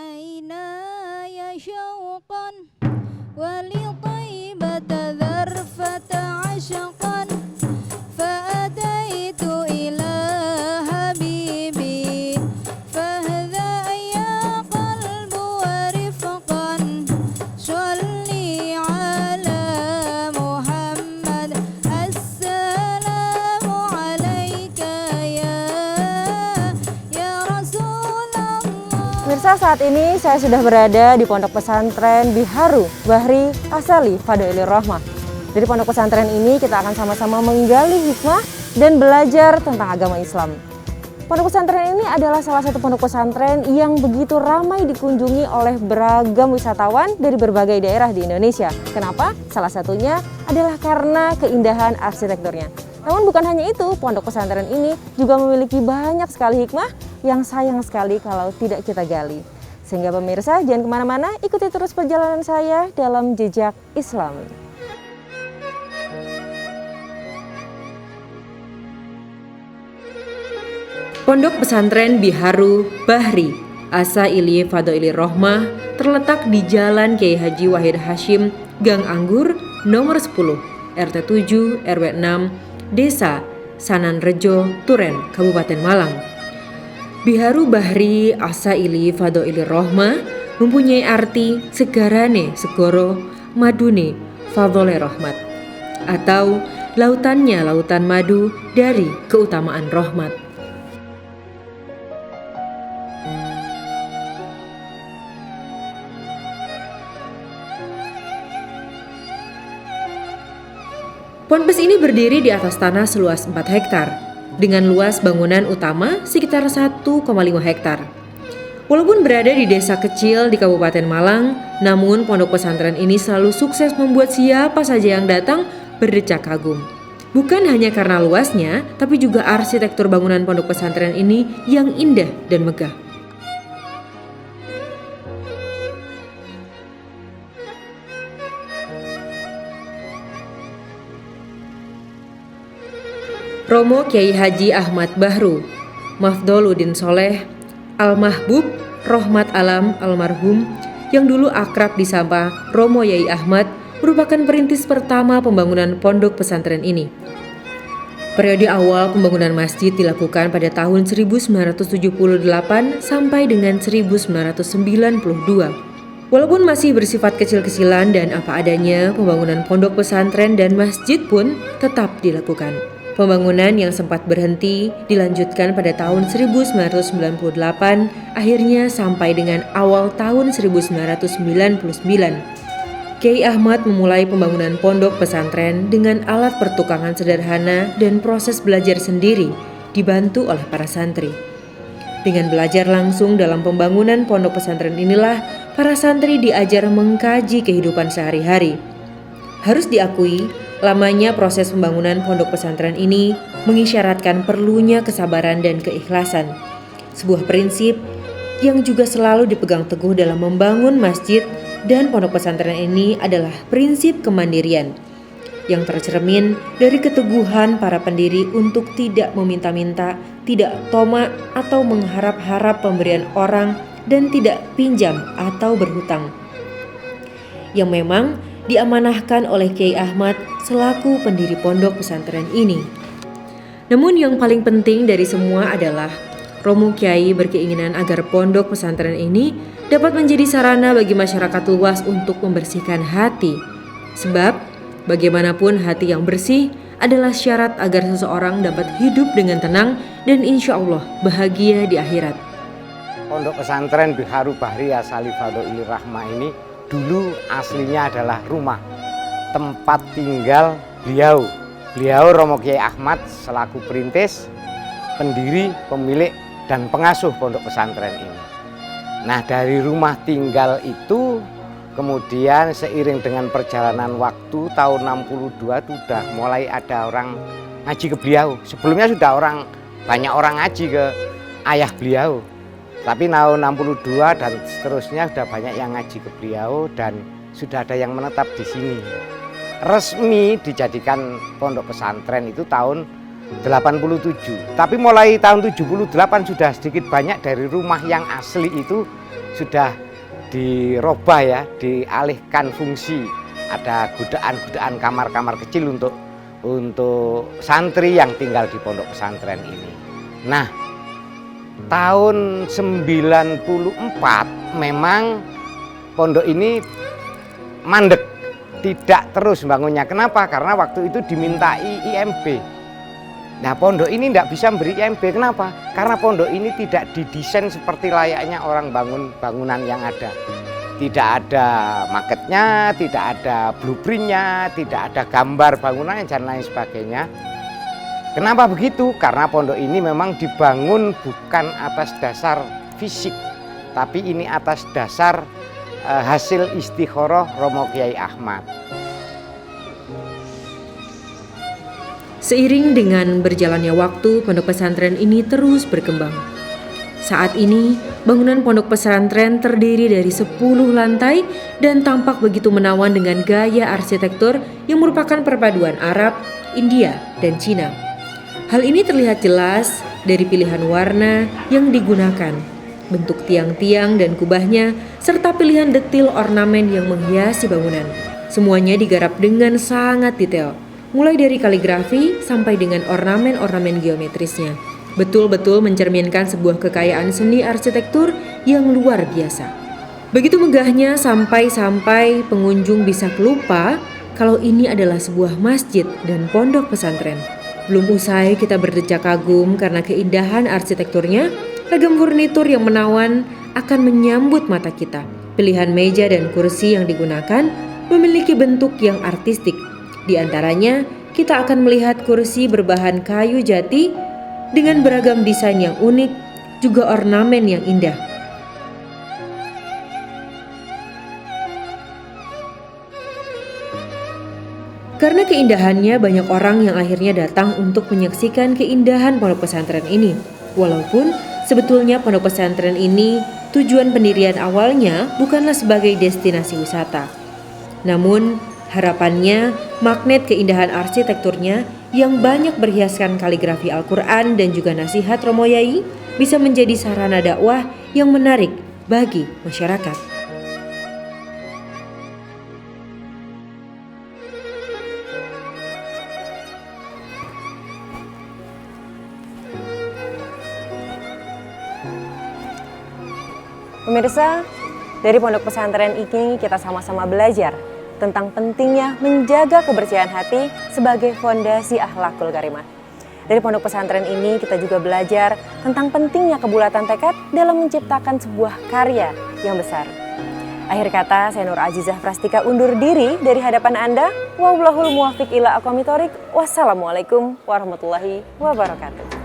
عيناي شوقا ولطيبة ذرفة عشقا فأتيت إلى حبيبي فاهدأ يا قلب ورفقا صلي على محمد السلام عليك يا رسول الله. Pemirsa, saat ini saya sudah berada di Pondok Pesantren Biharu Bahri Asali Fadailir Rahmah. Dari pondok pesantren ini kita akan sama-sama menggali hikmah dan belajar tentang agama Islam. Pondok pesantren ini adalah salah satu pondok pesantren yang begitu ramai dikunjungi oleh beragam wisatawan dari berbagai daerah di Indonesia. Kenapa? Salah satunya adalah karena keindahan arsitekturnya. Namun bukan hanya itu, pondok pesantren ini juga memiliki banyak sekali hikmah yang sayang sekali kalau tidak kita gali. Sehingga pemirsa jangan kemana-mana, ikuti terus perjalanan saya dalam jejak Islami. Pondok Pesantren Biharu Bahri Asali Fadailir Rahmah terletak di Jalan Kiai Haji Wahid Hasyim, Gang Anggur, nomor 10, RT 7, RW 6, Desa Sananrejo, Turen, Kabupaten Malang. Biharu Bahri Asali Fadailir Rahmah mempunyai arti segarane segoro madune fadhole rahmat, atau lautannya lautan madu dari keutamaan rahmat. Ponpes ini berdiri di atas tanah seluas 4 hektar, dengan luas bangunan utama sekitar 1,5 hektar. Walaupun berada di desa kecil di Kabupaten Malang, namun pondok pesantren ini selalu sukses membuat siapa saja yang datang berdecak kagum. Bukan hanya karena luasnya, tapi juga arsitektur bangunan pondok pesantren ini yang indah dan megah. Romo Kiai Haji Ahmad Bahru Mafdoluddin Soleh Al-Mahbub Rohmat Alam Almarhum, yang dulu akrab disapa Romo Yai Ahmad, merupakan perintis pertama pembangunan pondok pesantren ini. Periode awal pembangunan masjid dilakukan pada tahun 1978 sampai dengan 1992. Walaupun masih bersifat kecil-kecilan dan apa adanya, pembangunan pondok pesantren dan masjid pun tetap dilakukan. Pembangunan yang sempat berhenti dilanjutkan pada tahun 1998, akhirnya sampai dengan awal tahun 1999. Kiai Ahmad memulai pembangunan pondok pesantren dengan alat pertukangan sederhana dan proses belajar sendiri, dibantu oleh para santri. Dengan belajar langsung dalam pembangunan pondok pesantren inilah, para santri diajar mengkaji kehidupan sehari-hari. Harus diakui, lamanya proses pembangunan pondok pesantren ini mengisyaratkan perlunya kesabaran dan keikhlasan. Sebuah prinsip yang juga selalu dipegang teguh dalam membangun masjid dan pondok pesantren ini adalah prinsip kemandirian yang tercermin dari keteguhan para pendiri untuk tidak meminta-minta, tidak tomak atau mengharap-harap pemberian orang, dan tidak pinjam atau berhutang. Yang memang diamanahkan oleh Kiai Ahmad selaku pendiri pondok pesantren ini. Namun yang paling penting dari semua adalah Romo Kiai berkeinginan agar pondok pesantren ini dapat menjadi sarana bagi masyarakat luas untuk membersihkan hati. Sebab bagaimanapun hati yang bersih adalah syarat agar seseorang dapat hidup dengan tenang dan insya Allah bahagia di akhirat. Pondok pesantren Biharu Bahri Asali Fadailir Rahmah ini dulu aslinya adalah rumah tempat tinggal beliau Romo Kiai Ahmad selaku perintis, pendiri, pemilik, dan pengasuh pondok pesantren ini. Nah, dari rumah tinggal itu kemudian seiring dengan perjalanan waktu tahun 62 sudah mulai ada orang ngaji ke beliau. Sebelumnya sudah banyak orang ngaji ke ayah beliau. Tapi tahun 62 dan seterusnya sudah banyak yang ngaji ke beliau dan sudah ada yang menetap di sini. Resmi dijadikan pondok pesantren itu tahun 87. Tapi mulai tahun 78 sudah sedikit banyak dari rumah yang asli itu sudah dirubah ya, dialihkan fungsi. Ada gudaan-gudaan kamar-kamar kecil untuk santri yang tinggal di pondok pesantren ini. Nah, tahun 94 memang pondok ini mandek, tidak terus bangunnya. Kenapa? Karena waktu itu dimintai IMB. Nah, pondok ini tidak bisa memberi IMB. Kenapa? Karena pondok ini tidak didesain seperti layaknya orang bangun bangunan yang ada. Tidak ada marketnya, tidak ada blueprintnya, tidak ada gambar bangunannya dan lain sebagainya. Kenapa begitu? Karena pondok ini memang dibangun bukan atas dasar fisik, tapi ini atas dasar hasil istikharah Romo Kiai Ahmad. Seiring dengan berjalannya waktu, pondok pesantren ini terus berkembang. Saat ini, bangunan pondok pesantren terdiri dari 10 lantai dan tampak begitu menawan dengan gaya arsitektur yang merupakan perpaduan Arab, India, dan Cina. Hal ini terlihat jelas dari pilihan warna yang digunakan, bentuk tiang-tiang dan kubahnya, serta pilihan detil ornamen yang menghiasi bangunan. Semuanya digarap dengan sangat detail, mulai dari kaligrafi sampai dengan ornamen-ornamen geometrisnya. Betul-betul mencerminkan sebuah kekayaan seni arsitektur yang luar biasa. Begitu megahnya sampai pengunjung bisa lupa kalau ini adalah sebuah masjid dan pondok pesantren. Belum usai kita berdecak kagum karena keindahan arsitekturnya, ragam furnitur yang menawan akan menyambut mata kita. Pilihan meja dan kursi yang digunakan memiliki bentuk yang artistik. Di antaranya, kita akan melihat kursi berbahan kayu jati dengan beragam desain yang unik, juga ornamen yang indah. Karena keindahannya, banyak orang yang akhirnya datang untuk menyaksikan keindahan pondok pesantren ini. Walaupun sebetulnya pondok pesantren ini tujuan pendirian awalnya bukanlah sebagai destinasi wisata. Namun harapannya magnet keindahan arsitekturnya yang banyak berhiaskan kaligrafi Al-Quran dan juga nasihat Romo Yai bisa menjadi sarana dakwah yang menarik bagi masyarakat. Pemirsa, dari pondok pesantren ini kita sama-sama belajar tentang pentingnya menjaga kebersihan hati sebagai fondasi akhlakul karimah. Dari pondok pesantren ini kita juga belajar tentang pentingnya kebulatan tekad dalam menciptakan sebuah karya yang besar. Akhir kata, saya Nur Azizah Prastika undur diri dari hadapan Anda. Wallahul muwaffiq ila aqwamit thoriq. Wassalamualaikum warahmatullahi wabarakatuh.